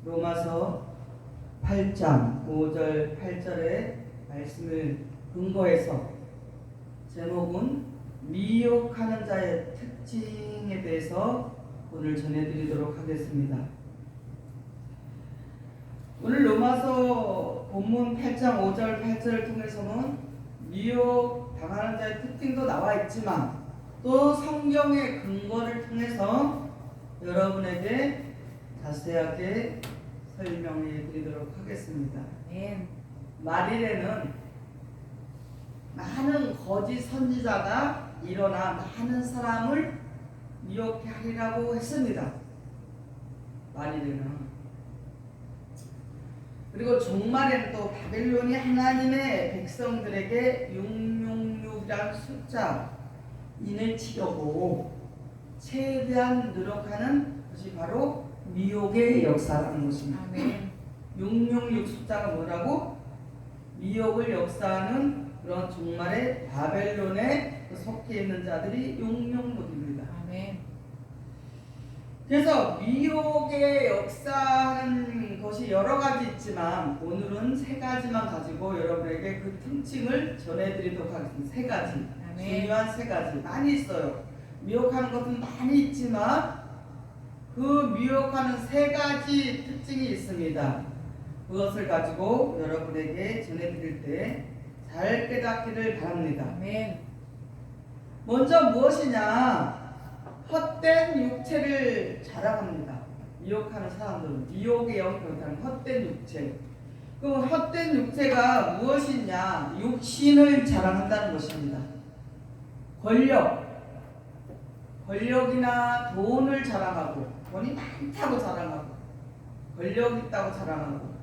로마서 8장 5절 8절의 말씀을 근거해서 제목은 미혹하는 자의 특징에 대해서 오늘 전해드리도록 하겠습니다. 오늘 로마서 본문 8장 5절 8절을 통해서는 미혹당하는 자의 특징도 나와 있지만 또 성경의 근거를 통해서 여러분에게 자세하게 설명해 드리도록 하겠습니다. 말일에는 많은 거짓 선지자가 일어나 많은 사람을 미혹해 하리라고 했습니다. 말일에는. 그리고 종말에는 또 바벨론이 하나님의 백성들에게 666이라는 숫자 인을 치려고 최대한 노력하는 것이 바로 미혹의 역사라는 것입니다. 666 숫자가 뭐라고? 미혹을 역사하는 그런 종말의 바벨론에 속해 있는 자들이 666입니다. 그래서 미혹의 역사하는 것이 여러 가지 있지만 오늘은 세 가지만 가지고 여러분에게 그 특징을 전해드리도록 하겠습니다. 세 가지. 중요한 세 가지. 많이 있어요. 미혹하는 것은 많이 있지만 그 미혹하는 세 가지 특징이 있습니다. 그것을 가지고 여러분에게 전해드릴 때 잘 깨닫기를 바랍니다. 먼저 무엇이냐? 헛된 육체를 자랑합니다. 미혹하는 사람들은 미혹의 영이 그렇다는 헛된 육체. 그 헛된 육체가 무엇이냐? 육신을 자랑한다는 것입니다. 권력이나 돈을 자랑하고, 돈이 많다고 자랑하고, 권력 있다고 자랑하고,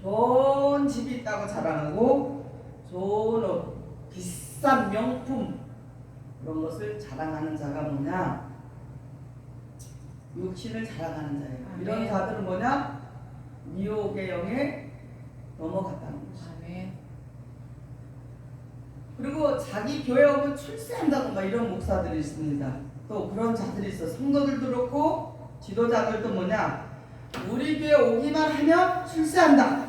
좋은 집이 있다고 자랑하고, 좋은 옷, 비싼 명품 그런 것을 자랑하는 자가 뭐냐? 육신을 자랑하는 자예요. 이런 자들은 뭐냐? 미혹의 영에 넘어갔다는 것이에요. 그리고 자기 교회 오면 출세한다고 막 이런 목사들이 있습니다. 또 그런 자들이 있어. 성도들도 그렇고 지도자들도 뭐냐? 우리 교회 오기만 하면 출세한다.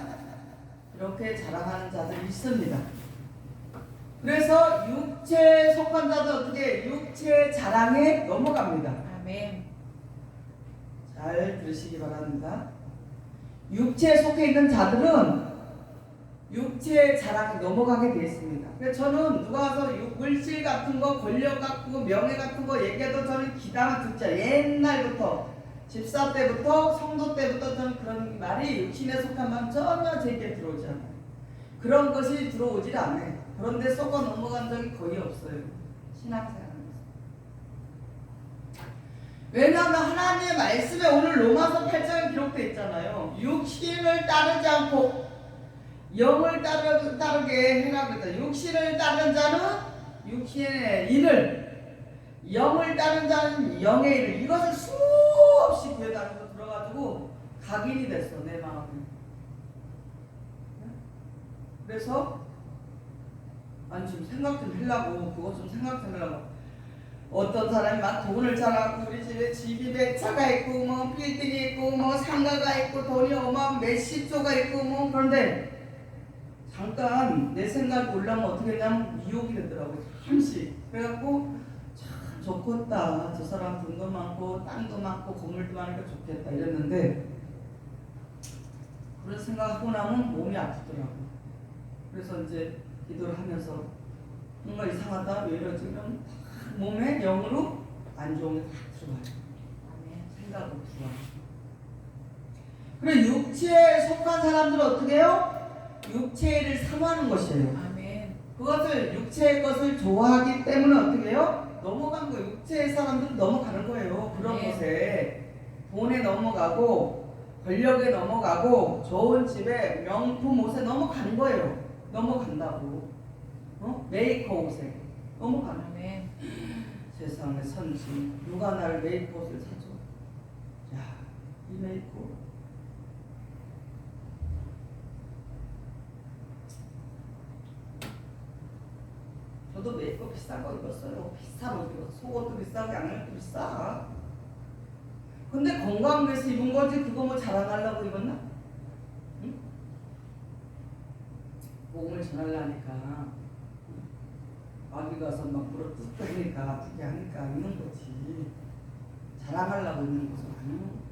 이렇게 자랑하는 자들이 있습니다. 그래서 육체에 속한 자도 어떻게 육체 자랑에 넘어갑니다. 잘 들으시기 바랍니다. 육체에 속해 있는 자들은 육체의 자랑에 넘어가게 되어 있습니다. 그래서 저는 누가 와서 물질 같은 거, 권력 같은 거, 명예 같은 거 얘기해도 저는 기다만 듣자. 옛날부터 집사 때부터 성도 때부터 저는 그런 말이 육신에 속한 말 전혀 제게 들어오지 않아요. 그런 것이 들어오질 않아요. 그런데 썩어 넘어간 적이 거의 없어요. 신앙생활하면서. 왜냐하면 하나님의 말씀에 오늘 로마서 8장에 기록되어 있잖아요. 육신을 따르지 않고 영을 따르게 해라 그랬다. 육신을 따르는 자는 육신의 일을, 영을 따르는 자는 영의 일을, 이것을 수없이 교회당에서 들어가지고 각인이 됐어 내 마음에. 그래서 아니 좀 생각 좀 하려고, 그거 좀 생각 좀 하려고. 어떤 사람이 막 돈을 잘하고 우리 집에 집이 몇 차가 있고 뭐 빌딩이 있고 뭐 상가가 있고 돈이 어마어마한 몇십 조가 있고 뭐, 그런데 잠깐 내 생각이 올라오면 어떻게 되냐면 미혹이 되더라고요. 잠시. 그래갖고 참 좋겠다. 저 사람 돈도 많고 땅도 많고 건물도 많으니까 좋겠다 이랬는데 그런 생각하고 나면 몸이 아프더라고요. 그래서 이제 기도를 하면서 뭔가 이상하다, 왜 이러지? 그럼 몸에 영으로 안 좋은 게 다 들어와요. 생각으로 들어와요. 그리고 육체에 속한 사람들은 어떻게 해요? 육체를 사모하는 것이에요. 그것을 육체의 것을 좋아하기 때문에 어떻게 해요? 넘어간 거예요. 육체의 사람들은 넘어가는 거예요. 그런 곳에 돈에 넘어가고 권력에 넘어가고 좋은 집에 명품 옷에 넘어가는 거예요. 넘어간다고. 메이커 옷에 넘어가는. 세상의 선지, 누가 나를 메이커 옷을 사줘? 야, 이 메이커 저도 메이크업 비싼 거 입었어요. 비싼 옷 입었어. 속옷도 비싸고 양말도 비싸. 근데 건강을 위해서 입은 거지 그거 뭐 자랑하려고 옷 입었나? 응? 복음을 전하려니까 마귀 가서 막 물어뜯으니까 아프게 하니까 있는 거지. 자랑하려고 있는 것은 아니에요.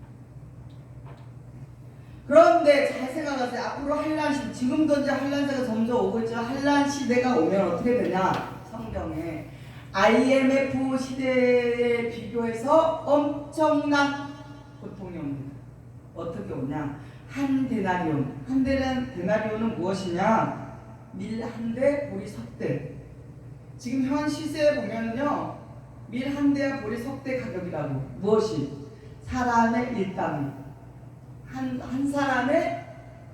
그런데 잘 생각하세요. 앞으로 한란 시, 지금도 이제 한란세가 점점 오고 있죠. 한란 시대가 오면 어떻게 되냐? 성경에 IMF 시대에 비교해서 엄청난 고통이 옵니다. 어떻게 오냐? 한 데나리온. 한 데나리온은 무엇이냐? 밀 한 대, 보리 석 대. 지금 현 시세에 보면요, 밀 한 대와 보리 석 대 가격이라고. 무엇이? 사람의 일당. 한 사람의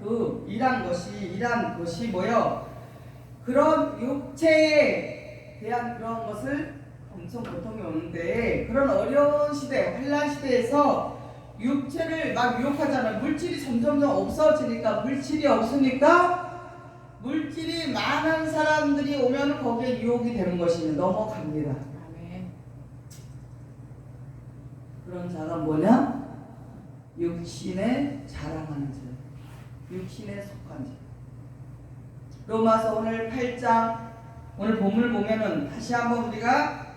그 일한 것이 뭐요? 그런 육체에 대한 그런 것을 엄청 고통이 오는데, 그런 어려운 시대, 환란 시대에서 육체를 막 유혹하잖아요. 물질이 점점점 없어지니까, 물질이 없으니까 물질이 많은 사람들이 오면 거기에 유혹이 되는 것이 넘어갑니다. 아멘. 그런 자가 뭐냐? 육신에 자랑하는 자, 육신에 속한 자. 로마서 오늘 8장 오늘 본문을 보면은 다시 한번 우리가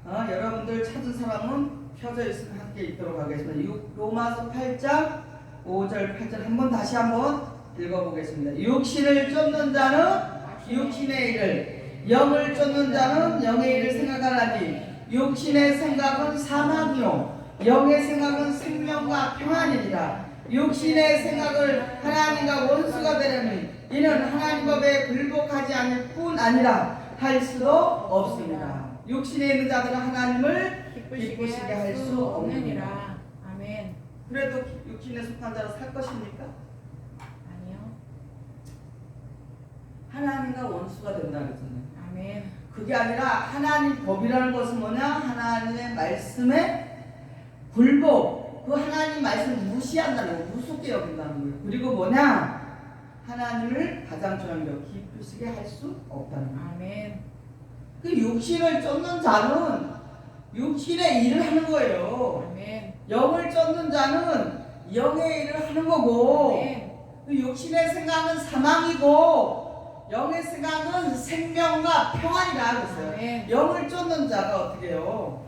여러분들 찾은 사람은 펴져 있으면 함께 읽도록 하겠습니다. 로마서 8장 5절 8절 한번 다시 한번 읽어보겠습니다. 육신을 쫓는 자는 육신의 일을, 영을 쫓는 자는 영의 일을 생각하나니 육신의 생각은 사망이요 영의 생각은 생명과 평안이니라. 육신의 생각을 하나님과 원수가 되려니 이는 하나님 법에 굴복하지 않을 뿐 아니라 할 수도 없습니다. 육신에 있는 자들은 하나님을 기쁘시게 할 수 없느니라. 아멘. 그래도 육신에 속한 자로 살 것입니까? 아니요. 하나님과 원수가 된다 그랬잖아요. 아멘. 그게 아니라 하나님 법이라는 것은 뭐냐? 하나님의 말씀에 굴복, 그 하나님 말씀 무시한다는 거예요. 무섭게 여긴다는 거예요. 그리고 뭐냐? 하나님을 가장 중요한 기쁘시게 할 수 없다는 거예요. 아멘. 그 육신을 쫓는 자는 육신의 일을 하는 거예요. 아멘. 영을 쫓는 자는 영의 일을 하는 거고, 아멘. 그 육신의 생각은 사망이고 영의 생각은 생명과 평안이라 그랬어요. 아멘. 영을 쫓는 자가 어떻게 해요?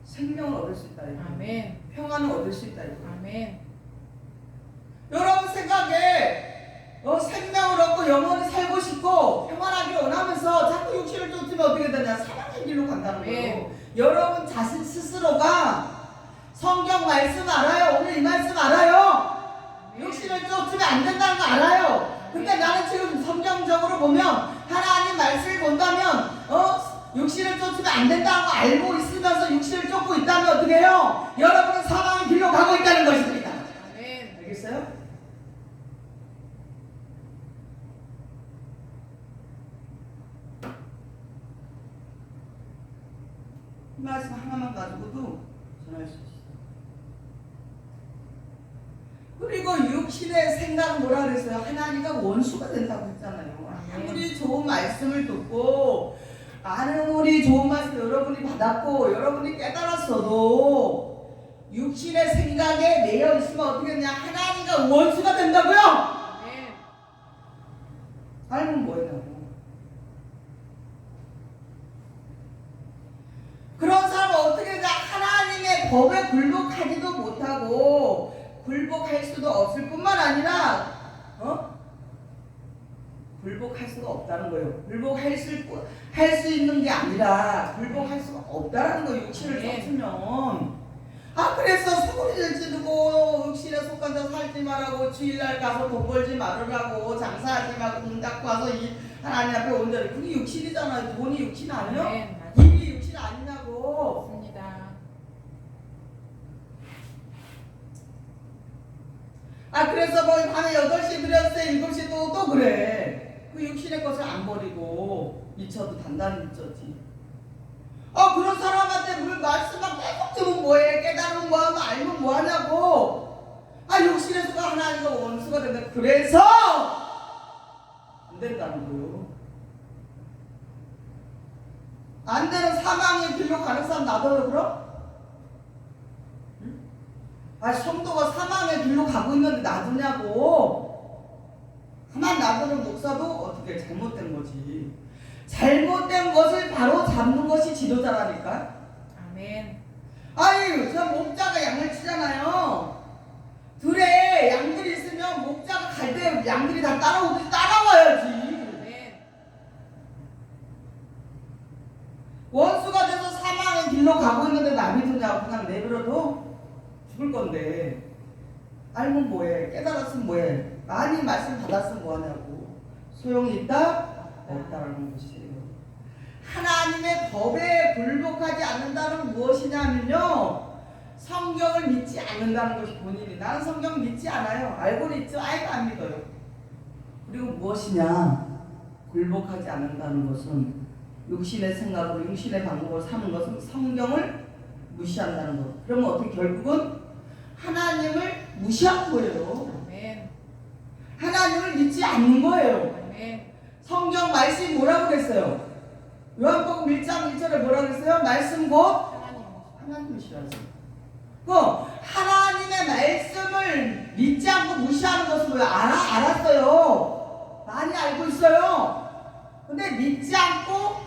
생명을 얻을 수 있다. 아멘. 평안을 얻을 수 있다. 아멘. 여러분 생각에 생명을 얻고 영원히 살고 싶고 평안하길 원하면서 자꾸 육신을 쫓으면 어떻게 되냐? 사망의 길로 간다는 거예요. 여러분 자신 스스로가 성경 말씀 알아요. 오늘 이 말씀 알아요. 육신을 쫓으면 안 된다는 거 알아요. 근데 나는 지금 성경적으로 보면 하나님 말씀을 본다면 육신을 쫓으면 안 된다는 거 알고 있으면서 육신을 쫓고 있다면 어떻게 해요? 여러분은 사망의 길로 가고 있다는 것입니다. 아멘. 알겠어요? 이 말씀 하나만 가지고도 전할 수 있어요. 그리고 육신의 생각은 뭐라 그랬어요? 하나님과 원수가 된다고 했잖아요. 아무리 좋은 말씀을 듣고 아무리 좋은 말씀 여러분이 받았고 여러분이 깨달았어도 육신의 생각에 매여 있으면 어떻게 되냐? 하나님과 원수가 된다고요? 아멘. 알면 뭐냐고. 그런 사람은 어떻게 되냐? 하나님의 법에 굴복하지도 못하고 굴복할 수도 없을 뿐만 아니라 굴복할 수가 없다는 거예요. 굴복할 수 있는 게 아니라 굴복할 수가 없다라는 거예요. 육신을 쫓으면. 그래서 소리를 지르고 육신에 속한 자 살지 말라고 주일날 가서 돈 벌지 말으라고 장사하지 말고 문 닫고 와서 이 하나님 앞에 온다래. 그게 육신이잖아요. 돈이 육신 아니요? 아멘. 일이 육신 아니냐고. 맞습니다. 그래서 뭐 밤에 8시 드렸어요. 7시 또 그래. 그 육신의 것을 안 버리고 미쳐도 단단히 미쳤지. 그런 사람한테 물 말씀만 계속 들으면 뭐해? 깨달으면 뭐하고 알면 뭐하냐고. 육신에서가 하나님과 원수가 된다. 그래서 안 된다는 거예요. 안 되는 사망의 길로 가는 사람 놔둬요 그럼? 응? 아, 성도가 사망의 길로 가고 있는데 놔두냐고. 가만 놔두는 목사도 어떻게 잘못된 거지. 잘못된 것을 바로 잡는 것이 지도자라니까. 아멘. 아유, 저 목자가 양을 치잖아요. 들에 양들이 있으면 목자가 갈 때 양들이 다 따라오듯이 따라와야지. 아멘. 원수가 돼서 사망의 길로 가고 있는데 남이 두냐고 그냥 내버려도 죽을 건데. 알면 뭐해? 깨달았으면 뭐해? 많이 말씀 받았으면 뭐하냐고. 소용이 있다? 없다라는 것이에요. 하나님의 법에 굴복하지 않는다는 무엇이냐면요, 성경을 믿지 않는다는 것이 본인이. 나는 성경 믿지 않아요. 알고는 있죠. 아이가 안 믿어요. 그리고 무엇이냐, 굴복하지 않는다는 것은 육신의 생각으로 육신의 방법으로 사는 것은 성경을 무시한다는 것. 그러면 어떻게 결국은 하나님을 무시한 거예요. 아멘. 하나님을 믿지 않는 거예요. 아멘. 성경 말씀이 뭐라고 그랬어요? 요한복음 1장 1절에 뭐라고 그랬어요? 말씀 곧 하나님. 하나님이시라서. 그 하나님의 말씀을 믿지 않고 무시하는 것은 뭐예요? 알았어요. 많이 알고 있어요. 근데 믿지 않고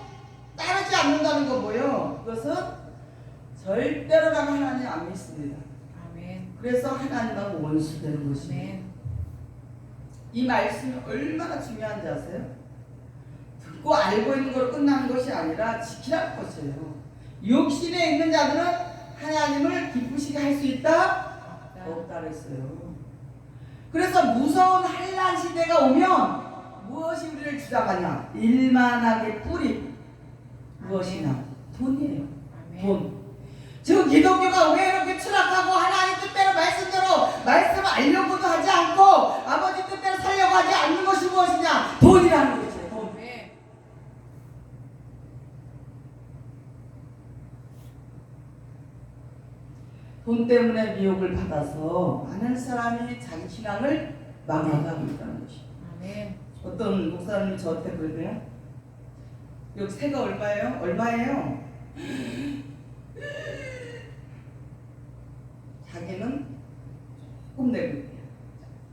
따르지 않는다는 건 뭐예요? 그것은 절대로 나는 하나님 안 믿습니다. 아멘. 그래서 하나님하고 원수되는 것입니다. 아멘. 이 말씀이 얼마나 중요한지 아세요? 듣고 알고 있는 걸로 끝나는 것이 아니라 지키라는 것이에요. 육신에 있는 자들은 하나님을 기쁘시게 할 수 있다? 없다 그랬어요. 그래서 무서운 환난 시대가 오면 무엇이 우리를 주장하냐? 일만하게 뿌리 무엇이냐? 돈이에요. 아멘. 돈. 지금 기독교가 왜 이렇게 추락하고 하나님 뜻대로 말씀대로 말씀을 알려고도 하지 않고 아버지 뜻대로 살려고 하지 않는 것이 무엇이냐? 돈이라는 것이에요. 돈. 아멘. 돈 때문에 미혹을 받아서 많은 사람이 자기 신앙을 망해가고 있다는 것이에요. 아멘. 어떤 목사님이 저한테 그러대요. 여기 세가 얼마예요? 얼마예요? 자기는 조금 내고 있대요.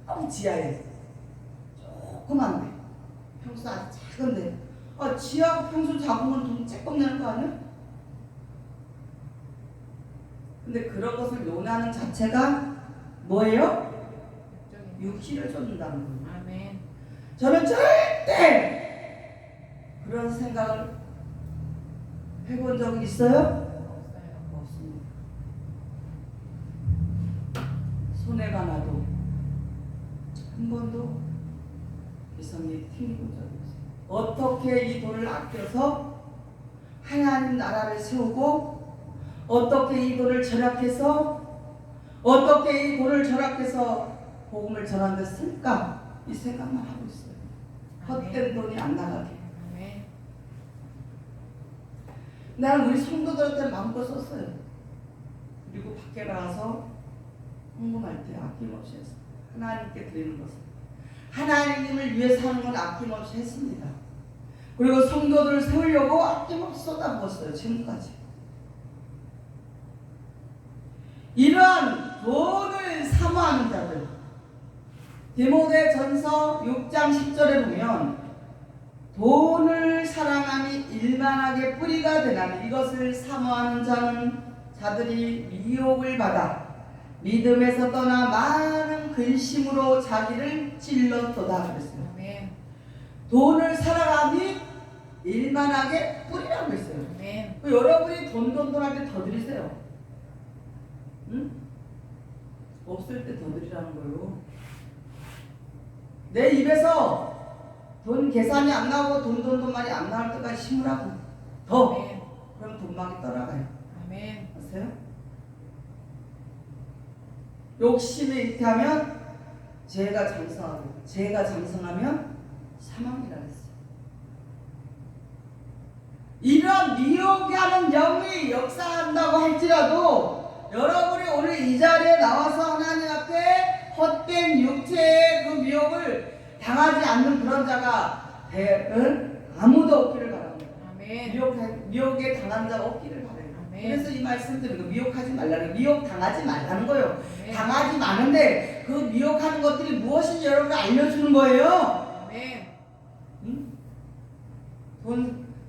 너무 지하에 조그만데 평수 아주 작은데, 아, 지하고 평수 작으면 돈 조금 내는 거 아니야? 근데 그런 것을 논하는 자체가 뭐예요? 육신을 쫓는다는 거예요. 아멘. 저는 절대 그런 생각을 해본 적이 있어요? 없어요. 없습니다. 손해가 나도 한 번도 이성이 튕겨본 적이 없어요. 어떻게 이 돈을 아껴서 하나님 나라를 세우고, 어떻게 이 돈을 절약해서, 어떻게 이 돈을 절약해서 복음을 전하는 데 쓸까? 이 생각만 하고 있어요. 헛된 돈이 안 나가게. 아멘. 나는 우리 성도들한테 마음껏 썼어요. 그리고 밖에 나가서 헌금할 때 아낌없이 했어요. 하나님께 드리는 것을. 하나님을 위해서 하는 건 아낌없이 했습니다. 그리고 성도들을 세우려고 아낌없이 쏟아부었어요. 지금까지. 이런 돈을 사모하는 자들, 디모데전서 6장 10절에 보면 돈을 사랑함이 일만하게 뿌리가 되나니 이것을 사모하는 자들이 미혹을 받아 믿음에서 떠나 많은 근심으로 자기를 찔렀도다 그랬어요. 아멘. 돈을 사랑함이 일만하게 뿌리라고 했어요. 아멘. 여러분이 돈 할 때 더 드리세요. 응? 없을 때 더 드리라는 거예요. 내 입에서 돈 계산이 안 나오고 돈만이 안 나올 때까지 심으라고. 더. 아멘. 그럼 돈막이 떠나가요. 아멘. 아세요? 욕심에 잉태하면 죄가 장성하고, 죄가 장성하면 사망이라 했어요. 이런 미혹이 하는 영이 역사한다고 할지라도 여러분이 오늘 이 자리에 나와서 하나님 앞에 헛된 육체의 그 미혹을 당하지 않는 그런 자가 아무도 없기를 바랍니다. 아멘. 미혹에 당한 자가 없기를 바랍니다. 아멘. 그래서 이 말씀 드리는 거 미혹하지 말라는, 미혹 당하지 말라는 거예요. 아멘. 당하지 마는데 그 미혹하는 것들이 무엇인지 여러분 알려주는 거예요. 아멘. 응?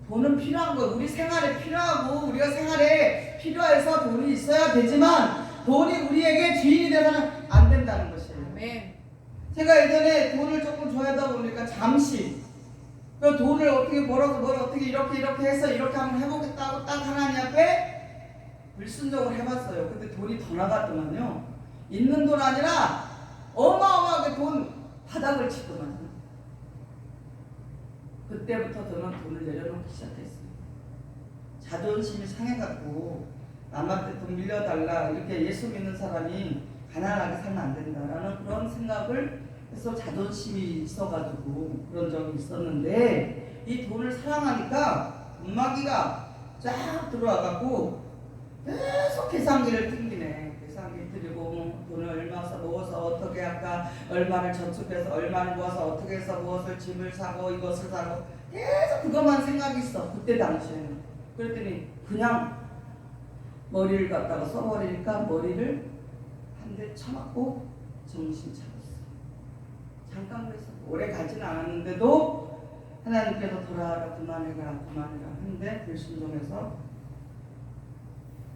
돈은 필요한 거예요. 우리 생활에 필요하고 우리가 생활에 필요해서 돈이 있어야 되지만 돈이 우리에게 주인이 돼서는 안 된다는 것이에요. 아멘. 제가 예전에 돈을 조금 줘야다 보니까 잠시 그 돈을 어떻게 벌어서 뭘 어떻게 이렇게 해서 이렇게 한번 해보겠다고 딱 하나님 앞에 불순종을 해봤어요. 근데 돈이 더 나갔더만요. 있는 돈 아니라 어마어마하게 돈 바닥을 치더만요. 그때부터 저는 돈을 내려놓기 시작했어요. 자존심이 상해갖고 남한테 돈 밀려달라 이렇게 예수 믿는 사람이 가난하게 살면 안 된다라는 그런 생각을 해서 자존심이 있어가지고 그런 적이 있었는데 이 돈을 사랑하니까 음마귀가 쫙 들어와갖고 계속 계산기를 튕기네. 계산기 들이고 돈을 얼마 모아서 어떻게 할까, 얼마를 저축해서 얼마를 모아서 어떻게 해서 무엇을 집을 사고 이것을 사고 계속 그것만 생각이 있어. 그때 당시에는. 그랬더니 그냥 머리를 갖다가 써버리니까 머리를 한 대 쳐맞고 정신 차렸어. 잠깐 그랬어. 오래 가지는 않았는데도 하나님께서 돌아와라 그만해라 했는데 불순종해서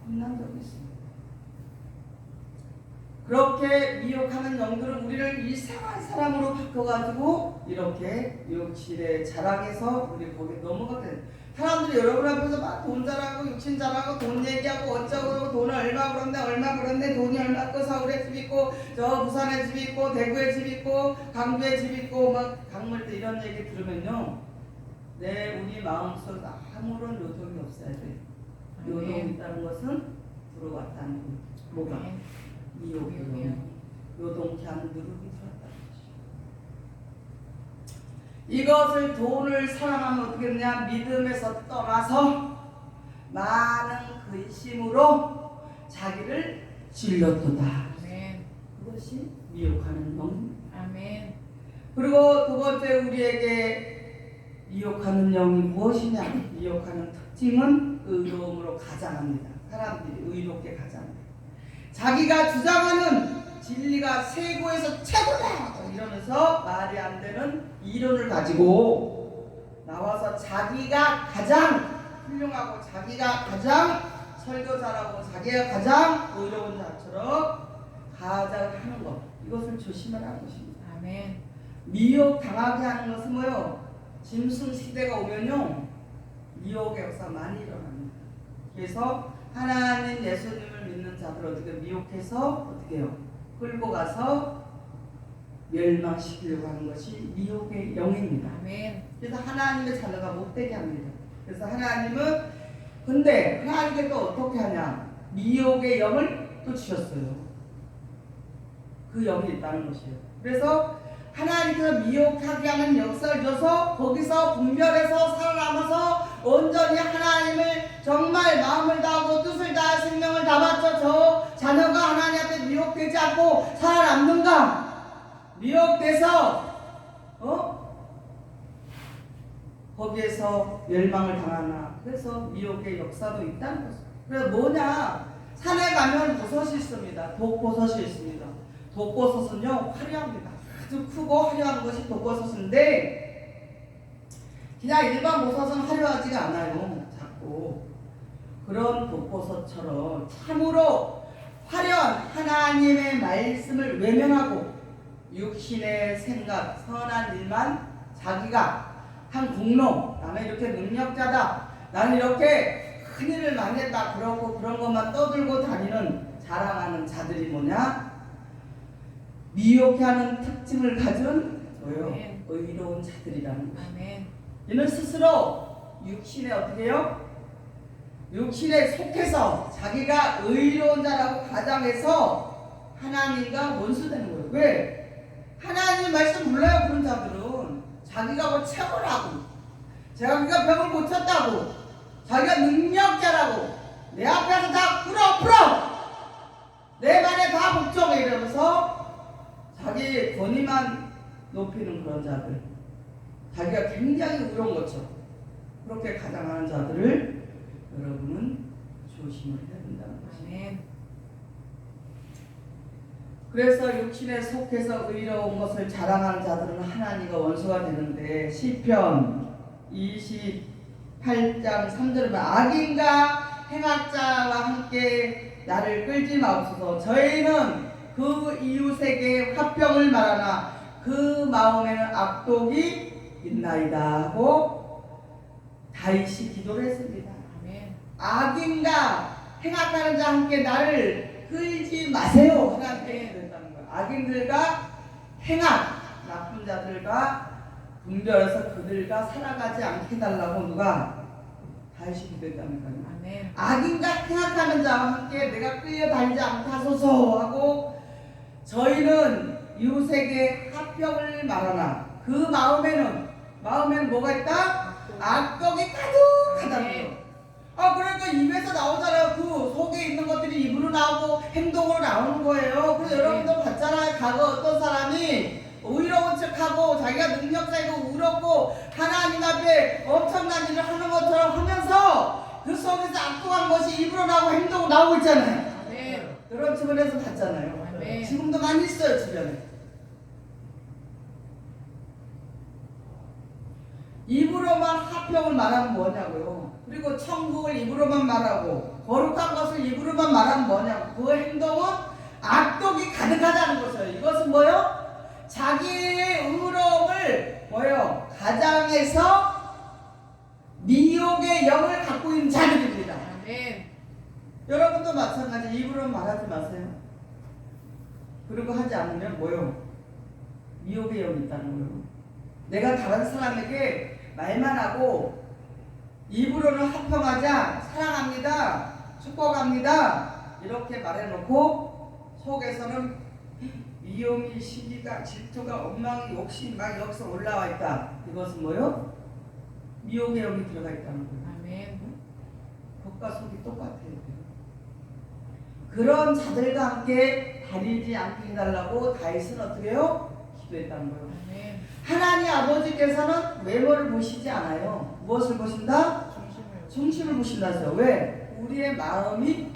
혼난 적이 있습니다. 그렇게 미혹하는 영들은 우리를 이상한 사람으로 바꿔가지고 이렇게 욕실에 자랑해서 우리 거기에 넘어가게. 사람들이 여러분 앞에서 막 돈 자랑하고 욕심 자랑하고 돈 얘기하고 어쩌고 돈을 얼마 벌었네 돈이 얼마 있고 서울에 집 있고 저 부산에 집 있고 대구에 집 있고 강주에 집 있고 막 강물대 이런 얘기 들으면요 우리 마음속에 아무런 요동이 없어야 돼. 요동이 있다는 것은 들어왔다는 거. 뭐가? 미혹이요. 요동케 하는 누룩이 들어왔다는 것이죠. 이것을 돈을 사랑하면 어떻게 되냐? 믿음에서 떠나서 많은 근심으로 자기를 질렀도다. 아멘. 그것이 미혹하는 영입니다. 아멘. 그리고 두 번째 우리에게 미혹하는 영이 무엇이냐? 미혹하는 특징은 의로움으로 가장합니다. 사람들이 의롭게 가장합니다. 자기가 주장하는 진리가 최고에서 최고다 이러면서 말이 안 되는 이론을 가지고 나와서 자기가 가장 훌륭하고 자기가 가장 설교 잘하고 자기가 가장 의로운 자처럼 가장하는 것, 이것을 조심하라는 것입니다. 아멘. 미혹 당하게 하는 것은 뭐요? 짐승 시대가 오면요 미혹의 역사 많이 일어납니다. 그래서 하나님 예수님을 믿는 자들 어떻게 미혹해서 어떻게 해요? 끌고 가서 멸망시키려고 하는 것이 미혹의 영입니다. 아멘. 그래서 하나님의 자녀가 못되게 합니다. 그래서 하나님은 근데 하나님께 또 어떻게 하냐? 미혹의 영을 또 주셨어요. 그 영이 있다는 것이에요. 그래서 하나님께서 미혹하게 하는 역사를 줘서 거기서 분별해서 살아남아서 온전히 하나님을 정말 마음을 다하고 뜻을 다해 생명을 다 바쳐 저 자녀가 하나님 앞에 미혹되지 않고 살아남는가? 미혹돼서 거기에서 멸망을 당하나. 그래서 미혹의 역사도 있다는 거죠. 그래서 뭐냐? 산에 가면 버섯이 있습니다. 독버섯이 있습니다. 독버섯은요 화려합니다. 아주 크고 화려한 것이 독버섯인데 그냥 일반 버섯은 화려하지가 않아요. 작고. 그런 독버섯처럼 참으로 화려한 하나님의 말씀을 외면하고 육신의 생각, 선한 일만 자기가 한 공로, 나는 이렇게 능력자다, 나는 이렇게 큰 일을 많이 했다, 그러고 그런 것만 떠들고 다니는 자랑하는 자들이 뭐냐? 미혹해 하는 특징을 가진 뭐요? 의로운 자들이라는 거예요. 아멘. 이는 스스로 육신에 어떻게 해요? 육신에 속해서 자기가 의로운 자라고 가장해서 하나님과 원수되는 거예요. 왜? 하나님 말씀 몰라요. 그런 자들은 자기가 뭐 최고라고, 자기가 병을 고쳤다고, 자기가 능력자라고, 내 앞에서 다 풀어 내 말에 다 복종해 이러면서 자기 권위만 높이는 그런 자들, 자기가 굉장히 의로운 것처럼 그렇게 가장하는 자들을 여러분은 조심을 해야 된다는 것입니다. 아멘. 그래서 육신에 속해서 의로운 것을 자랑하는 자들은 하나님과 원수가 되는데 시편 28장 3절에 보면 악인과 행악자와 함께 나를 끌지 마옵소서. 저희는 그 이웃에게 화평을 말하나 그 마음에는 악독이 있나이다 하고 다윗이 기도를 했습니다. 아멘. 악인과 행악하는 자와 함께 나를 끌지 마세요. 하나님께 기도했다는 거예요. 악인들과 행악, 나쁜 자들과 분별해서 그들과 살아가지 않게 해달라고 누가? 다윗이 기도했다는 거예요. 아멘. 악인과 행악하는 자와 함께 내가 끌려다니지 않게 하소서 하고 저희는 이웃에게 화평을 말하나 그 마음에는 뭐가 있다? 악독이 가득하다는 거예요. 그러니까 입에서 나오잖아요. 그 속에 있는 것들이 입으로 나오고 행동으로 나오는 거예요. 그래서 여러분들 봤잖아요. 과거 어떤 사람이 의로운 척하고 자기가 능력자이고 의롭고 하나님 앞에 엄청난 일을 하는 것처럼 하면서 그 속에서 악독한 것이 입으로 나오고 행동으로 나오고 있잖아요. 아멘. 여러분 주변에서 봤잖아요. 아멘. 지금도 많이 있어요. 주변에. 입으로만 화평을 말하면 뭐냐고요. 그리고 천국을 입으로만 말하고 거룩한 것을 입으로만 말하면 뭐냐고. 그 행동은 악독이 가득하다는 것이에요. 이것은 뭐요? 자기의 의로움을 뭐요? 가장해서 미혹의 영을 갖고 있는 자들입니다. 아멘. 여러분도 마찬가지. 입으로 말하지 마세요. 그리고 하지 않으면 뭐요? 미혹의 영이 있다는 거예요. 내가 다른 사람에게 말만 하고 입으로는 화평하자, 사랑합니다, 축복합니다 이렇게 말해놓고 속에서는 미움이, 시기가, 질투가, 엉망이, 욕심이 막 여기서 올라와 있다. 이것은 뭐요? 미혹의 영이 들어가 있다는 거예요. 아멘. 겉과 속이 똑같아요. 그런 자들과 함께 다니지 않게 해달라고 다윗은 어떻게 해요? 기도했다는 거예요. 아멘. 하나님 아버지께서는 외모를 보시지 않아요. 무엇을 보신다? 중심을 보신다죠. 왜? 우리의 마음이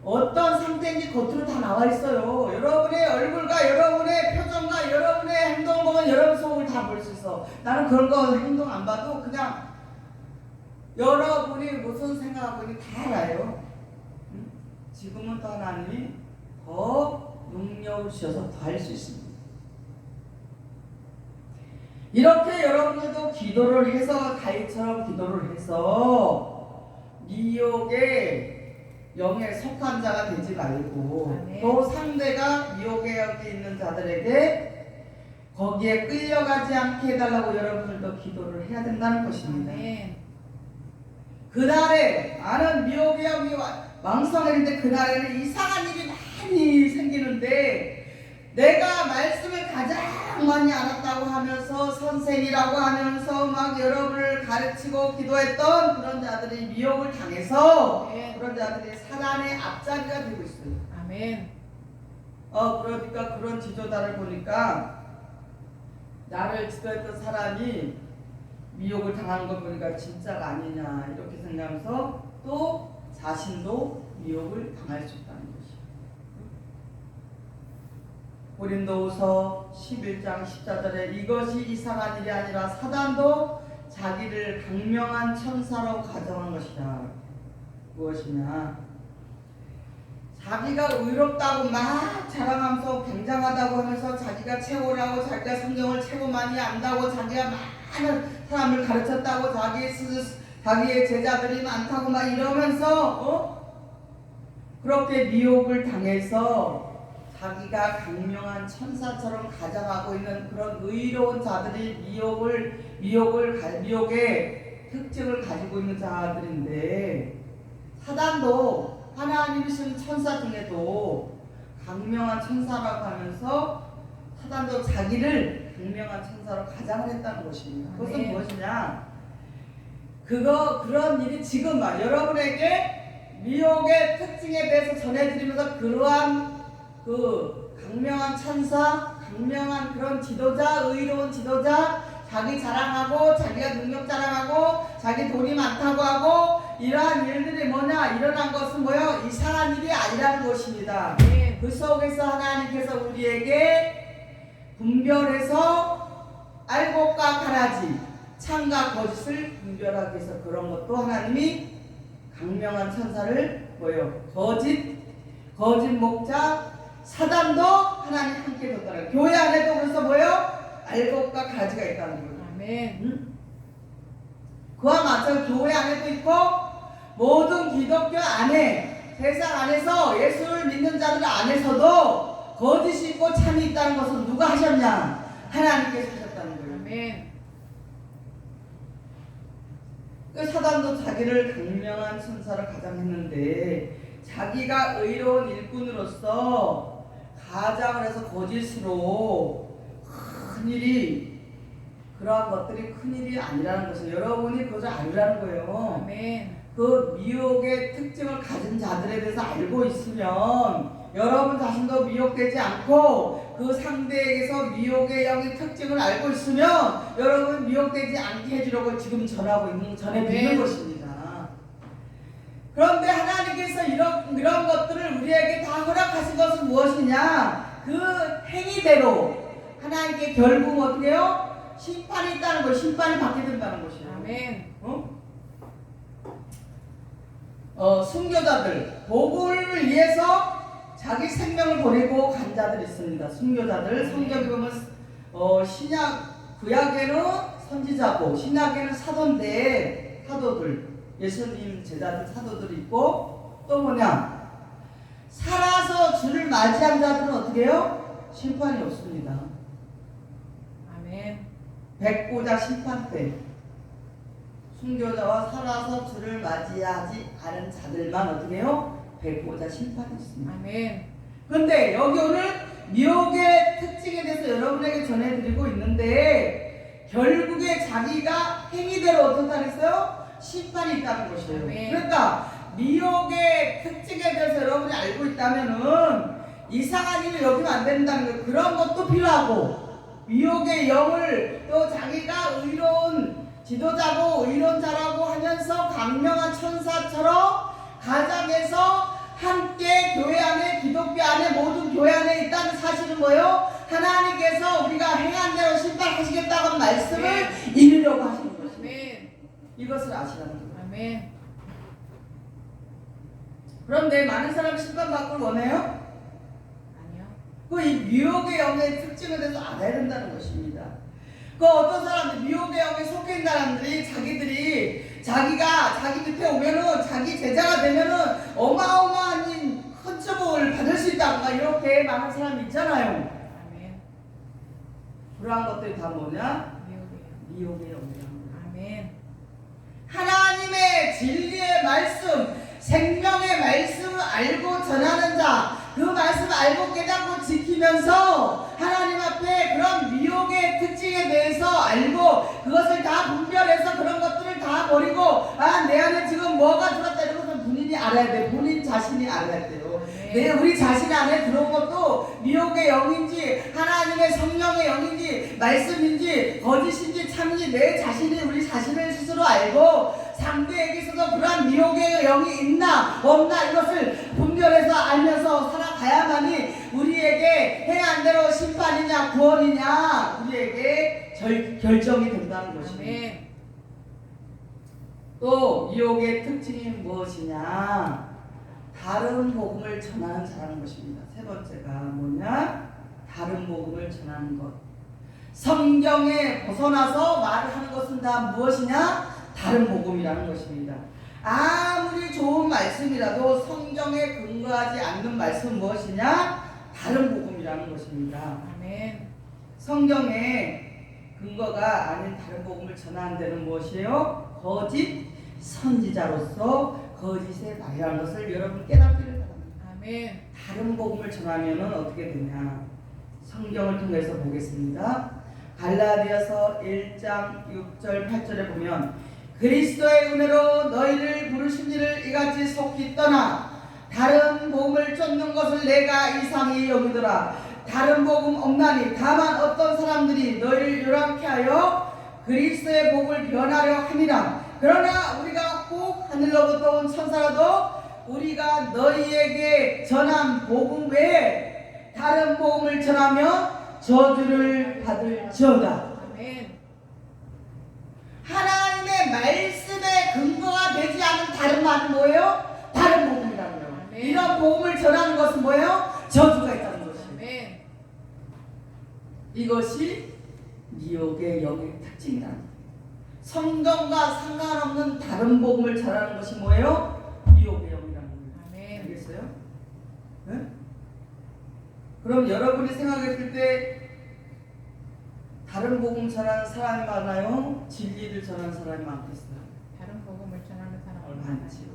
어떤 상태인지 겉으로 다 나와 있어요. 여러분의 얼굴과 여러분의 표정과 여러분의 행동을 보면 여러분 속을 다 볼 수 있어. 나는 그런 거 행동 안 봐도 그냥 여러분이 무슨 생각하고 있는지 다 알아요. 응? 지금은 또 하나님이 더 능력을 주셔서 더 할 수 있습니다. 이렇게 여러분들도 기도를 해서 다윗처럼 기도를 해서 미혹의 영에 속한 자가 되지 말고 아멘. 또 상대가 미혹의 영이 있는 자들에게 거기에 끌려가지 않게 해달라고 여러분들도 기도를 해야 된다는 것입니다. 아멘. 그날에 많은 미혹의 영이 왕성했는데 그날에는 이상한 일이 많이 생기는데 내가 말씀을 가장 많이 알았다고 하면서 선생이라고 하면서 막 여러분을 가르치고 기도했던 그런 자들이 미혹을 당해서 그런 자들이 사단의 앞자리가 되고 있어요. 아멘. 그러니까 그런 지도자를 보니까 나를 지도했던 사람이 미혹을 당하는 걸 보니까 진짜가 아니냐 이렇게 생각하면서 또 자신도 미혹을 당할 수 있다는 것이에요. 고린도후서 11장 14절에 이것이 이상한 일이 아니라 사단도 자기를 강명한 천사로 가정한 것이다. 무엇이냐? 자기가 의롭다고 막 자랑하면서 굉장하다고 하면서 자기가 최고라고 자기가 성경을 최고 많이 안다고 자기가 많은 사람을 가르쳤다고 자기의 제자들이 많다고 막 이러면서 그렇게 미혹을 당해서 자기가 강명한 천사처럼 가장하고 있는 그런 의로운 자들이 미혹의 특징을 가지고 있는 자들인데 사단도 하나님이 쓰는 천사 중에도 강명한 천사라고 하면서 사단도 자기를 강명한 천사로 가장을 했다는 것입니다. 그것은 네. 무엇이냐? 그런 일이 지금 여러분에게 미혹의 특징에 대해서 전해드리면서 그러한 그 강명한 천사, 강명한 그런 지도자, 의로운 지도자, 자기 자랑하고 자기가 능력 자랑하고 자기 돈이 많다고 하고 이러한 일들이 뭐냐? 일어난 것은 뭐요? 이상한 일이 아니라는 것입니다. 아멘. 그 속에서 하나님께서 우리에게 분별해서 알곡과 가라지, 참과 거짓을 분별하기 위해서 그런 것도 하나님이 강명한 천사를 뭐요? 거짓 목자 사단도 하나님 함께 뒀다는 거예요. 교회 안에도 그래서 뭐요? 알곡과 가라지가 있다는 거예요. 아멘. 응? 그와 마찬가지로 교회 안에도 있고 모든 기독교 안에 세상 안에서 예수를 믿는 자들 안에서도 거짓이 있고 참이 있다는 것은 누가 하셨냐? 하나님께서 하셨다는 거예요. 아멘. 그 사단도 자기를 강명한 천사를 가장했는데 자기가 의로운 일꾼으로서 가장을 해서 거짓으로 큰일이 그러한 것들이 큰일이 아니라는 것을 여러분이 그것을 알으라는 거예요. 아멘. 그 미혹의 특징을 가진 자들에 대해서 알고 있으면 여러분 자신도 미혹되지 않고 그 상대에게서 미혹의 영의 특징을 알고 있으면 여러분 미혹되지 않게 해주려고 지금 전해드리는 것입니다. 그런데 하나님께서 이런 것들을 우리에게 다 허락하신 것은 무엇이냐? 그 행위대로 하나님께 결국 어떻게 해요? 심판이 있다는 거, 심판이 받게 된다는 것이에요. 아멘. 순교자들, 복음을 위해서 자기 생명을 버리고 간 자들이 있습니다. 순교자들, 성경에 보면 구약에는 선지자고 신약에는 사도인데 사도들, 예수님 제자들 사도들이 있고 또 뭐냐? 살아서 주를 맞이한 자들은 어떻게 해요? 심판이 없습니다. 아멘. 백보자 심판 때 순교자와 살아서 주를 맞이하지 않은 자들만 어떻게 해요? 백보자 심판이 있습니다. 아멘. 그런데 여기 오늘 미혹의 특징에 대해서 여러분에게 전해드리고 있는데 결국에 자기가 행위대로 어떻다 했어요? 심판이 있다는 것이에요. 아멘. 그러니까 미혹의 특징에 대해서 여러분이 알고 있다면은 이상한 일을 여기면 안 된다는 거예요. 그런 것도 필요하고 미혹의 영을 또 자기가 의로운 지도자고 의론자라고 하면서 강명한 천사처럼 가정에서 함께 교회 안에 기독교 안에 모든 교회 안에 있다는 사실은 뭐예요? 하나님께서 우리가 행한 대로 심판하시겠다는 말씀을 이루려고 하시는 것입니다. 아멘. 이것을 아시라는 거예요. 아멘. 그런데 많은 사람이 심판받기를 원해요? 아니요. 이 미혹의 영의 특징에 대해서 알아야 된다는 것입니다. 어떤 사람들, 미혹의 영에 속해 있는 사람들이 자기들이 자기가 자기 밑에 오면은 자기 제자가 되면은 어마어마한 큰 축복을 받을 수 있다던가 이렇게 많은 사람이 있잖아요. 아멘. 그러한 것들이 다 뭐냐? 미혹이에요. 미혹의 영이야. 아멘. 하나님의 진리의 말씀, 생명의 말씀을 알고 전하는 자, 그 말씀을 알고 깨닫고 지키면서 하나님 앞에 그런 미혹의 특징에 대해서 알고 그것을 다 분별해서 그런 것들을 다 버리고 내 안에 지금 뭐가 들었다 이런 것은 본인이 알아야 돼. 본인 자신이 알아야 돼요. 우리 자신 안에 들어온 것도 미혹의 영인지 하나님의 성령의 영인지 말씀인지 거짓인지 참인지 내 자신이 우리 자신을 스스로 알고 상대에게서도 그러한 미혹의 영이 있나 없나 이것을 분별해서 알면서 살아가야만이 우리에게 행한 대로 심판이냐 구원이냐 우리에게 결정이 된다는 것입니다. 아멘. 또 미혹의 특징이 무엇이냐? 다른 복음을 전하는 자라는 것입니다. 세 번째가 뭐냐? 다른 복음을 전하는 것. 성경에 벗어나서 말을 하는 것은 다 무엇이냐? 다른 복음이라는 것입니다. 아무리 좋은 말씀이라도 성경에 근거하지 않는 말씀은 무엇이냐? 다른 복음이라는 것입니다. 아멘. 성경에 근거가 아닌 다른 복음을 전하는 데는 무엇이에요? 거짓 선지자로서 거짓의 말이라는 것을 여러분 깨닫기를 바랍니다. 아멘. 다른 복음을 전하면은 어떻게 되냐? 성경을 통해서 보겠습니다. 갈라디아서 1장 6절 8절에 보면 그리스도의 은혜로 너희를 부르신 이를 이같이 속히 떠나 다른 복음을 쫓는 것을 내가 이상히 여기더라. 다른 복음 없나니 다만 어떤 사람들이 너희를 요란케 하여 그리스도의 복을 변하려 함이라. 그러나 우리가 꼭 하늘로부터 온 천사라도 우리가 너희에게 전한 복음 외에 다른 복음을 전하며 저주를 받을지어다. 아멘. 하나님의 말씀에 근거가 되지 않은 다른 말은 뭐예요? 다른 복음이라고요. 아멘. 이런 복음을 전하는 것은 뭐예요? 저주가 있다는 것이에요. 아멘. 이것이 미혹의 영의 특징이다. 성경과 상관없는 다른 복음을 전하는 것이 뭐예요? 미혹의 영이라는 거예요. 아멘. 알겠어요? 네? 그럼 여러분이 생각했을 때 다른 복음 전하는 사람이 많아요? 진리를 전하는 사람이 많겠어요? 다른 복음을 전하는 사람은 많지요.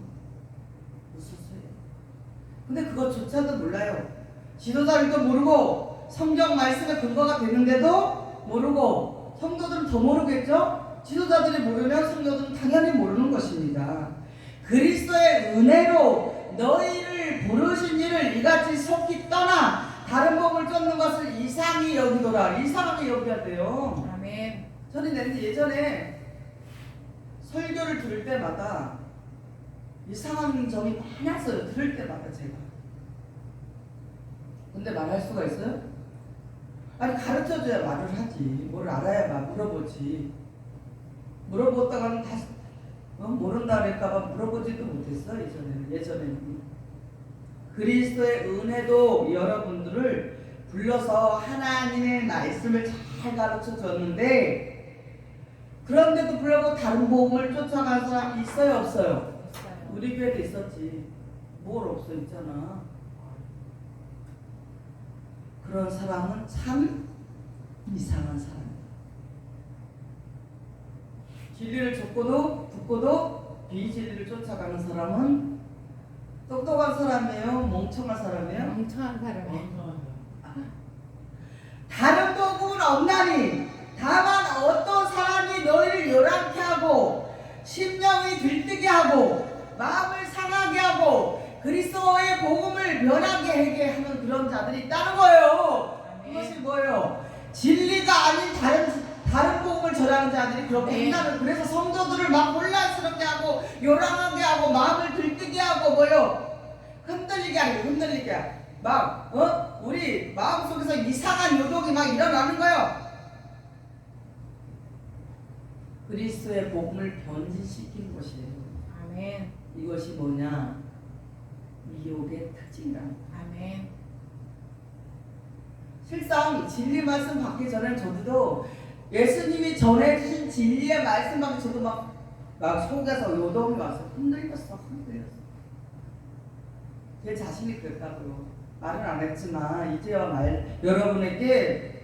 무수수해요. 근데 그것조차도 몰라요. 지도자들도 모르고 성경 말씀의 근거가 되는데도 모르고 성도들은 더 모르겠죠? 지도자들이 모르면 성도들은 당연히 모르는 것입니다. 그리스도의 은혜로 너희를 부르신 이를 이같이 속히 떠나 다른 복음을 쫓는 것을 이상히 여기더라. 이상하게 여겨야 돼요. 아멘. 저는 예전에 설교를 들을 때마다 이상한 점이 많았어요. 들을 때마다 제가. 근데 말할 수가 있어요? 아니 가르쳐줘야 말을 하지. 뭘 알아야 말 물어보지. 물어보다가는 다시 모른다 그럴까봐 물어보지도 못했어. 예전에는. 그리스도의 은혜도 여러분들을 불러서 하나님의 말씀을 잘 가르쳐 줬는데 그런데도 불구하고 다른 복음을 쫓아간 사람이 있어요 없어요? 있어요. 우리 교회도 있었지. 뭘 없어 있잖아. 그런 사람은 참 이상한 사람이야. 진리를 듣고도 비진리를 쫓아가는 사람은 똑똑한 사람이에요? 멍청한 사람이에요? 멍청한 사람이에요. 다른 복음은 없나니 다만 어떤 사람이 너희를 요란케 하고 심령이 들뜨게 하고 마음을 상하게 하고 그리스도의 복음을 변하게 하게 하는 그런 자들이 있다는 거예요. 아멘. 그것이 뭐예요? 진리가 아닌 다른 복음을 전하는 자들이 그렇게 네. 한다는. 그래서 성도들을 막 혼란스럽게 하고 요란하게 하고 마음을 들뜨게 하고 뭐요? 흔들리게 하고 흔들리게 하고 막 우리 마음속에서 이상한 요동이 막 일어나는 거예요. 그리스도의 복음을 변질시키는 것이에요. 아멘. 이것이 뭐냐? 미혹의 특징이다. 아멘. 실상 진리 말씀 받기 전에 저도 예수님이 전해주신 진리의 말씀 받기 저도 막 속에서 요동이 와서 흔들렸어. 제 자신이 그랬다고요. 말은 안 했지만 이제야 여러분에게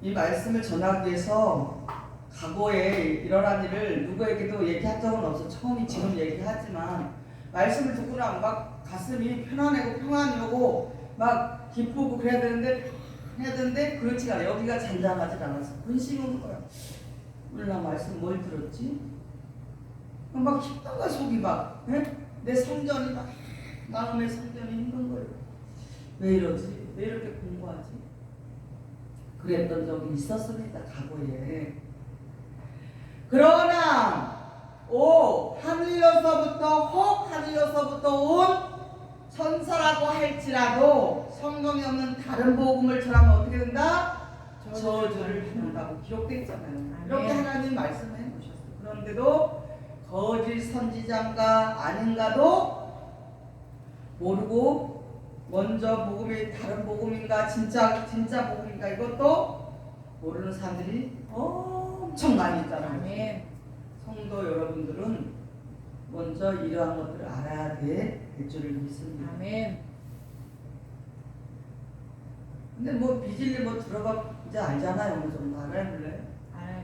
이 말씀을 전하기 위해서 과거에 일어난 일을 누구에게도 얘기한 적은 없어. 처음이 지금 얘기하지만 말씀을 듣고 나면 막 가슴이 편안하고 평안이 오고 막 기쁘고 그래야 되는데 그렇지가 않아. 여기가 잔잔하지 않았어. 근심이 오는 거야. 오늘 나 말씀 뭘 들었지? 막 힘든 거야. 속이 막 내 성전이 막 마음의 성전이 힘든 거예요. 왜 이러지? 왜 이렇게 공부하지? 그랬던 적이 있었습니다. 과거에. 그러나 하늘로서부터 온 천사라고 할지라도 성경에 없는 다른 복음을 전하면 어떻게 된다? 저주를 받는다고 기록되어 있잖아요. 이렇게 하나님 말씀해 놓으셨어요. 그런데도 거짓 선지자인가 아닌가도 모르고 먼저 복음이 다른 복음인가 진짜 복음인가 이것도 모르는 사람들이 엄청 많이 있잖아요. 아멘. 성도 여러분들은 먼저 이러한 것들을 알아야 될 줄을 믿습니다. 아멘. 근데 비질리 들어가 이제 알잖아요. 어느 정도 알아볼래? 알아요.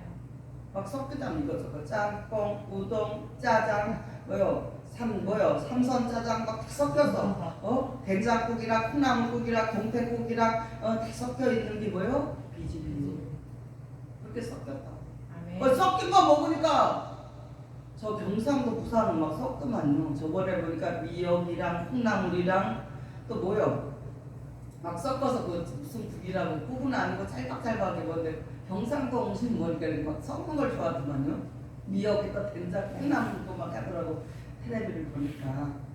막 섞이잖아. 이것저것 짬뽕, 우동, 짜장, 삼선 짜장 막 다 섞여서 된장국이랑 콩나물국이랑 동태국이랑 다 섞여 있는 게 뭐예요? 비질리. 그렇게 섞였다. 아멘. 섞인 거 먹으니까 저 경상도 부산은 막 섞더만요. 저번에 보니까 미역이랑 콩나물이랑 또 뭐요? 막 섞어서 무슨 국이라고 국은 아니고 짤막짤막하게 뭔데 경상도 음식 먹으니까 막 섞는 걸 좋아하더만요. 미역에다 된장 콩나물 넣고 막 하더라고. 텔레비를 보니까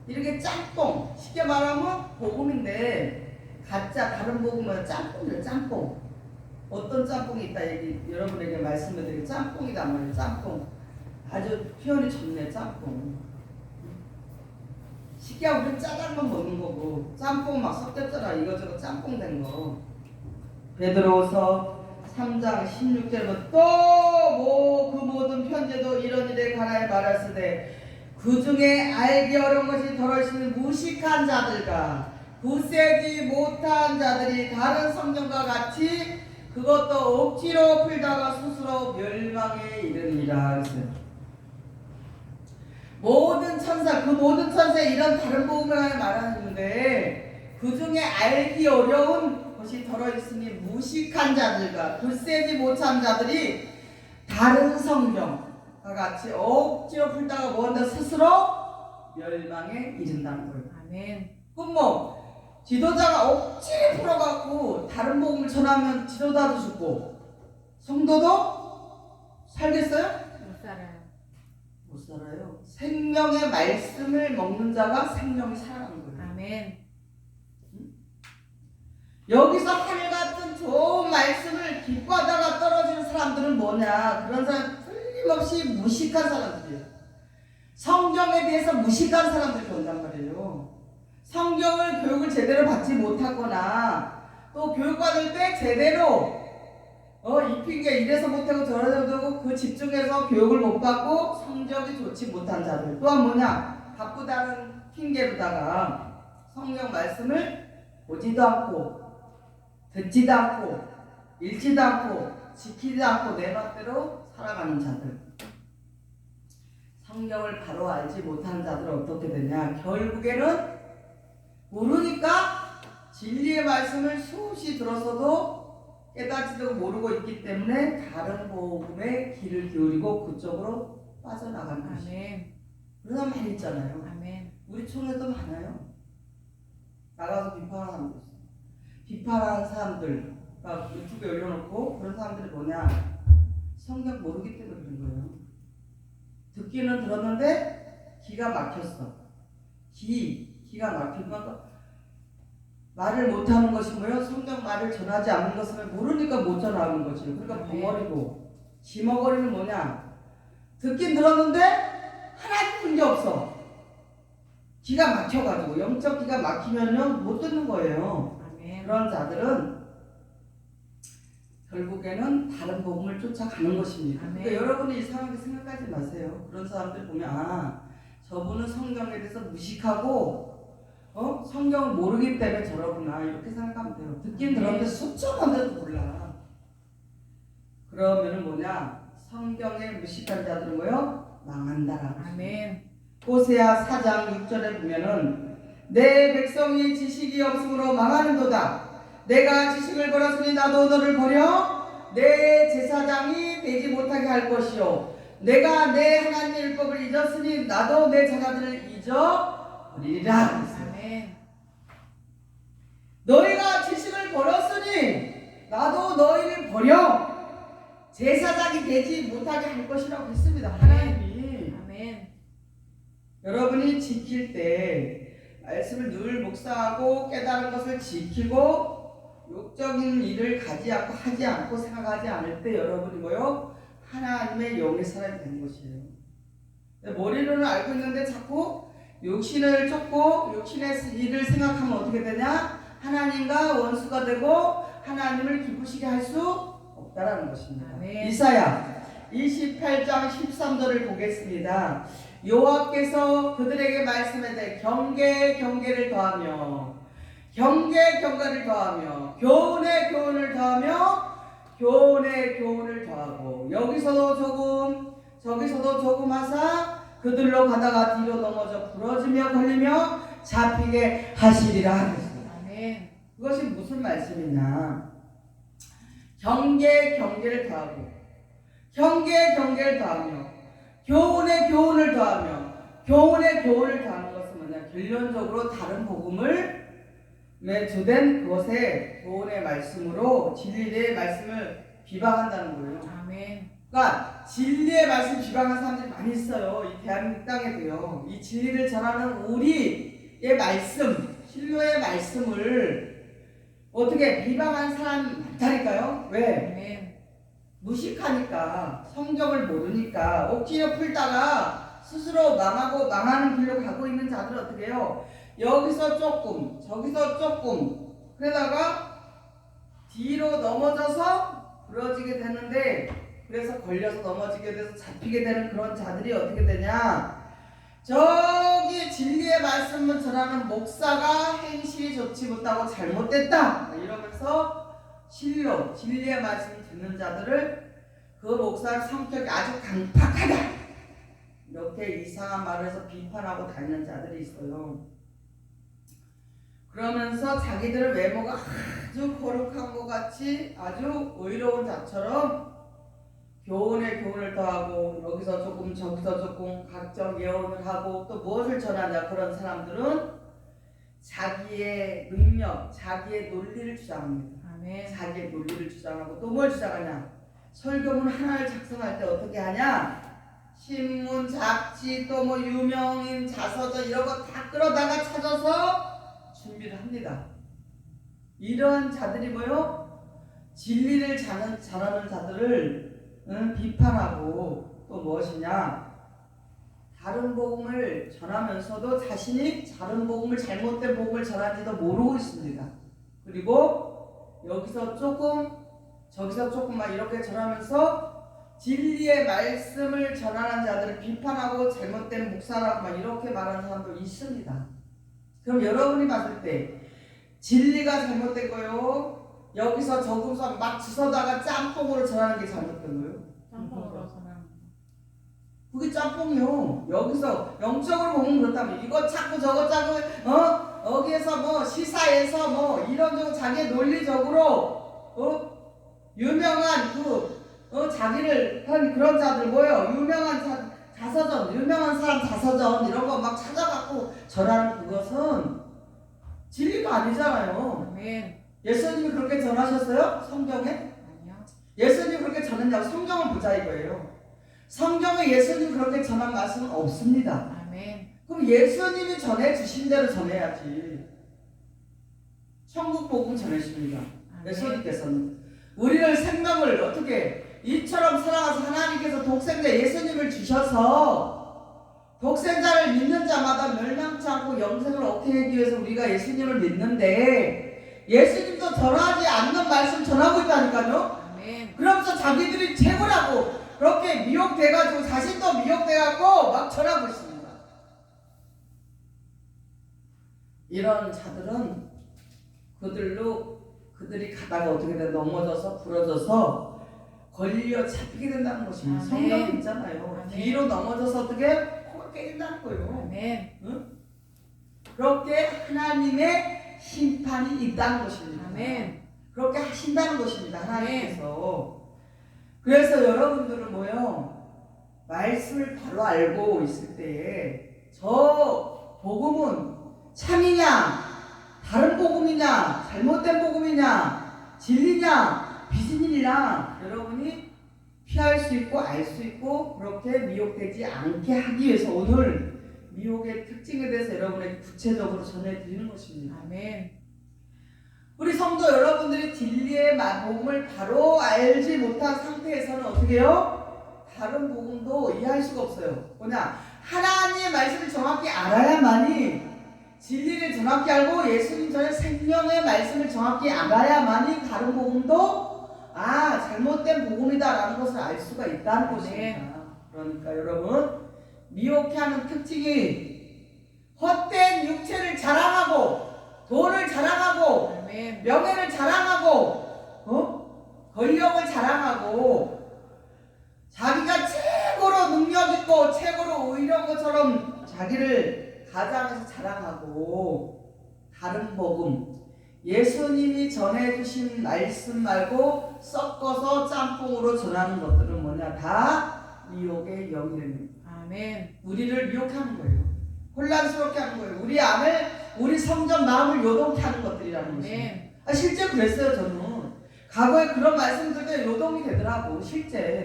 이렇게 짬뽕, 쉽게 말하면 복음인데 가짜 다른 복음은 짬뽕이에요. 짬뽕. 어떤 짬뽕이 있다 얘기 여러분에게 말씀을 드리고 짬뽕이다 말이에요. 짬뽕. 아주 표현이 좋네. 짬뽕. 쉽게 우리는 짜장면 먹는 거고 짬뽕 막 섞였잖아. 이거저거 짬뽕 된 거. 베드로서 3장 16절부터 또 그 모든 편지도 이런 일에 관하여 말하시되 그 중에 알기 어려운 것이 더러시는 무식한 자들과 굳세지 못한 자들이 다른 성경과 같이 그것도 억지로 풀다가 스스로 멸망에 이르니라. 모든 천사, 그 모든 천사에 이런 다른 복음을 말하는데 그 중에 알기 어려운 것이 더러있으니 무식한 자들과 굳세지 못한 자들이 다른 성경과 같이 억지로 풀다가 뭔가 스스로 멸망에 이른다는 거예요. 아멘. 그럼 뭐 지도자가 억지로 풀어갖고 다른 복음을 전하면 지도자도 죽고 성도도 살겠어요? 못 살아요. 못 살아요. 생명의 말씀을 먹는 자가 생명이 살아가는 거예요. 아멘. 여기서 하늘 같은 좋은 말씀을 기뻐하다가 떨어지는 사람들은 뭐냐? 그런 사람 틀림없이 무식한 사람들이에요. 성경에 대해서 무식한 사람들이 온단 말이에요. 성경을 교육을 제대로 받지 못하거나 또 교육 받을 때 제대로 이 핑계 이래서 못하고 저래서 못하고 그 집중해서 교육을 못 받고 성적이 좋지 못한 자들. 또한 뭐냐? 바쁘다는 핑계로다가 성경 말씀을 보지도 않고 듣지도 않고 읽지도 않고 지키지도 않고 내 멋대로 살아가는 자들. 성경을 바로 알지 못한 자들은 어떻게 되냐? 결국에는 모르니까 진리의 말씀을 수없이 들었어도 깨닫지도 모르고 있기 때문에 다른 복음에 귀를 기울이고 그쪽으로 빠져나가는 것이에요. 아멘. 그런 사람 많이 있잖아요. 아멘. 우리 총회도 많아요. 나가서 비판하는 사람도 있어요. 비판하는 사람들, 그러니까 유튜브에 올려놓고 그런 사람들이 뭐냐? 성경 모르기 때문에 그런 거예요. 듣기는 들었는데 기가 막혔어. 기가 막히면 말을 못하는 것이 뭐예요? 성경 말을 전하지 않는 것을 모르니까 못 전하는 거지. 그러니까 벙어리고 지머거리는 뭐냐? 듣긴 들었는데 하나도 문제 없어. 기가 막혀가지고 영적 기가 막히면요 못 듣는 거예요. 아멘. 그런 자들은 결국에는 다른 복음을 쫓아가는 것입니다. 아멘. 그러니까 여러분이 이상하게 생각하지 마세요. 그런 사람들 보면 저분은 성경에 대해서 무식하고 성경을 모르기 때문에 저러구나 이렇게 생각하면 돼요. 듣긴 들었는데 수천만 대도 몰라. 그러면은 뭐냐? 성경에 무식한 자들은 뭐요? 망한다라고. 아멘. 호세아 4장 6절에 보면은 내 백성이 지식이 없으므로 망하는도다. 내가 지식을 버렸으니 나도 너를 버려 내 제사장이 되지 못하게 할 것이요 내가 내 하나님의 율법을 잊었으니 나도 내 자녀들을 잊어버리리라. 아멘. 너희가 지식을 버렸으니 나도 너희를 버려 제사장이 되지 못하게 할 것이라고 했습니다. 하나님이. 아멘. 여러분이 지킬 때 말씀을 늘 묵상하고 깨달은 것을 지키고 욕적인 일을 하지 않고 생각하지 않을 때 여러분이 뭐요? 하나님의 영의 사람이 되는 것이에요. 머리로는 알고 있는데 자꾸 욕심을 쫓고 욕심의 일을 생각하면 어떻게 되냐? 하나님과 원수가 되고 하나님을 기쁘시게 할 수 없다라는 것입니다. 아멘. 이사야 28장 13절을 보겠습니다. 여호와께서 그들에게 말씀하되 경계를 더하며 경계를 더하며 교훈을 더하며 교훈을 더하고 여기서도 조금 저기서도 조금 하사 그들로 가다가 뒤로 넘어져 부러지며 걸리며 잡히게 하시리라 하셨습니다. 아멘. 그것이 무슨 말씀이냐? 경계를 더하고 경계를 더하며 교훈을 더하며 교훈을 더하는 것은 뭐냐? 결론적으로 다른 복음을 주된 그것에 교훈의 말씀으로 진리의 말씀을 비방한다는 거예요. 아멘. 그러니까 진리의 말씀 비방하는 사람들이 많이 있어요. 이 대한민국 땅에도요. 이 진리를 전하는 우리의 말씀, 신료의 말씀을 어떻게 비방한 사람이 많다니까요. 왜? 아멘. 무식하니까, 성경을 모르니까, 억지로 풀다가 스스로 망하고 망하는 길로 가고 있는 자들은 어떻게 해요? 여기서 조금, 저기서 조금, 그러다가 뒤로 넘어져서 부러지게 되는데, 그래서 걸려서 넘어지게 돼서 잡히게 되는 그런 자들이 어떻게 되냐? 저기 진리의 말씀을 전하는 목사가 행실이 좋지 못하고 잘못됐다 이러면서 실로 진리의 말씀을 듣는 자들을 그 목사의 성격이 아주 강팍하다 이렇게 이상한 말을 해서 비판하고 다니는 자들이 있어요. 그러면서 자기들 외모가 아주 거룩한 것 같이 아주 의로운 자처럼 교훈에 교훈을 더하고 여기서 조금 저기서 조금 각종 예언을 하고 또 무엇을 전하냐 그런 사람들은 자기의 능력, 자기의 논리를 주장합니다. 아멘. 자기의 논리를 주장하고 또 뭘 주장하냐? 설교문 하나를 작성할 때 어떻게 하냐? 신문, 잡지, 또 뭐 유명인 자서전 이런 거 다 끌어다가 찾아서 준비를 합니다. 이러한 자들이 뭐요? 진리를 전하는 자들을 비판하고 또 무엇이냐? 다른 복음을 전하면서도 자신이 다른 복음을 잘못된 복음을 전하지도 모르고 있습니다. 그리고 여기서 조금 저기서 조금 막 이렇게 전하면서 진리의 말씀을 전하는 자들을 비판하고 잘못된 목사라고 막 이렇게 말하는 사람도 있습니다. 그럼 여러분이 봤을 때 진리가 잘못된 거요? 여기서 저기서 막 주워다가 짬뽕으로 전하는 게 잘못된 거예요? 짬뽕으로 전하는 거. 그게 짬뽕이요. 여기서 영적으로 보면 그렇다면 이거 찾고 저거 찾고 여기에서 뭐 시사에서 뭐 이런저런 자기 논리적으로 유명한 자기를 한 그런 자들 뭐예요? 유명한 자서전, 유명한 사람 자서전 이런 거 막 찾아갖고 전하는 그것은 진리가 아니잖아요. 아멘. 예수님이 그렇게 전하셨어요? 성경에? 아니요. 예수님이 그렇게 전했냐고 성경을 보자 이거예요. 성경에 예수님이 그렇게 전한 말씀은 없습니다. 아멘. 그럼 예수님이 전해주신 대로 전해야지. 천국 복음 전해십니다. 아멘. 예수님께서는 우리를 생명을 어떻게 이처럼 살아가서 하나님께서 독생자 예수님을 주셔서 독생자를 믿는 자마다 멸망치 않고 영생을 얻게 하기 위해서 우리가 예수님을 믿는데 예수님도 전하지 않는 말씀 전하고 있다니까요. 아멘. 그러면서 자기들이 최고라고 그렇게 미혹돼가지고 자신도 미혹돼갖고 막 전하고 있습니다. 이런 자들은 그들이 가다가 어떻게 돼 넘어져서 부러져서 걸려 잡히게 된다는 것입니다. 아멘. 성경이 있잖아요. 아멘. 뒤로 넘어져서 어떻게 코가 깨진다는 거예요. 아멘. 응? 그렇게 하나님의 심판이 있다는 것입니다. 아멘. 그렇게 하신다는 것입니다. 하나님께서. 그래서 여러분들은 뭐요? 말씀을 바로 알고 있을 때에 저 복음은 참이냐 다른 복음이냐 잘못된 복음이냐 진리냐 비진리냐 여러분이 피할 수 있고 알 수 있고 그렇게 미혹되지 않게 하기 위해서 오늘 미혹의 특징에 대해서 여러분에게 구체적으로 전해드리는 것입니다. 아멘. 우리 성도 여러분들이 진리의 복음을 바로 알지 못한 상태에서는 어떻게 해요? 다른 복음도 이해할 수가 없어요. 뭐냐? 하나님의 말씀을 정확히 알아야만이 진리를 정확히 알고 예수님 전에 생명의 말씀을 정확히 알아야만이 다른 복음도 잘못된 복음이다라는 것을 알 수가 있다는 것입니다. 그러니까 여러분 미혹해 하는 특징이 헛된 육체를 자랑하고 돈을 자랑하고 아멘. 명예를 자랑하고 권력을 자랑하고 자기가 최고로 능력 있고 최고로 의로운 것처럼 자기를 가장해서 자랑하고 다른 복음 예수님이 전해주신 말씀 말고 섞어서 짬뽕으로 전하는 것들은 뭐냐? 다 미혹의 영이랍니다. 아멘. 우리를 미혹하는 거예요. 혼란스럽게 하는 거예요. 우리 성전 마음을 요동케 하는 것들이라는 것입니다. 아멘. 실제 그랬어요. 저는 과거에 그런 말씀들이 요동이 되더라고. 실제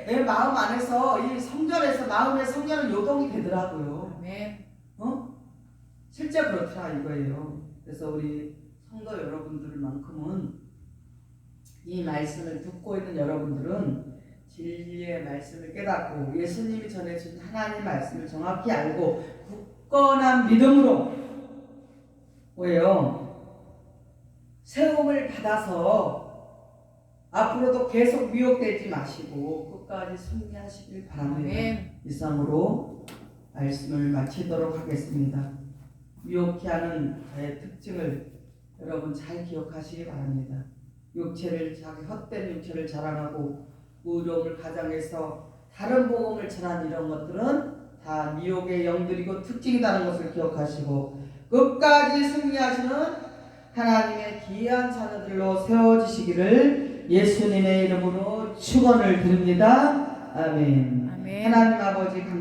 내 마음 안에서 이 성전에서 마음의 성전은 요동이 되더라고요. 아멘. 실제 그렇더라 이거예요. 그래서 우리 성도 여러분들만큼은 이 말씀을 듣고 있는 여러분들은 진리의 말씀을 깨닫고 예수님이 전해준 하나님의 말씀을 정확히 알고 굳건한 믿음으로 왜요? 세움을 받아서 앞으로도 계속 미혹되지 마시고 끝까지 승리하시길 바랍니다. 아멘. 이상으로 말씀을 마치도록 하겠습니다. 미혹해 하는 자의 특징을 여러분 잘 기억하시기 바랍니다. 자기 헛된 육체를 자랑하고 의로움을 가장해서 다른 복음을 전한 이런 것들은 다 미혹의 영들이고 특징이라는 것을 기억하시고 끝까지 승리하시는 하나님의 귀한 자녀들로 세워지시기를 예수님의 이름으로 축원을 드립니다. 아멘. 아멘. 하나님 아버지 감사합니다.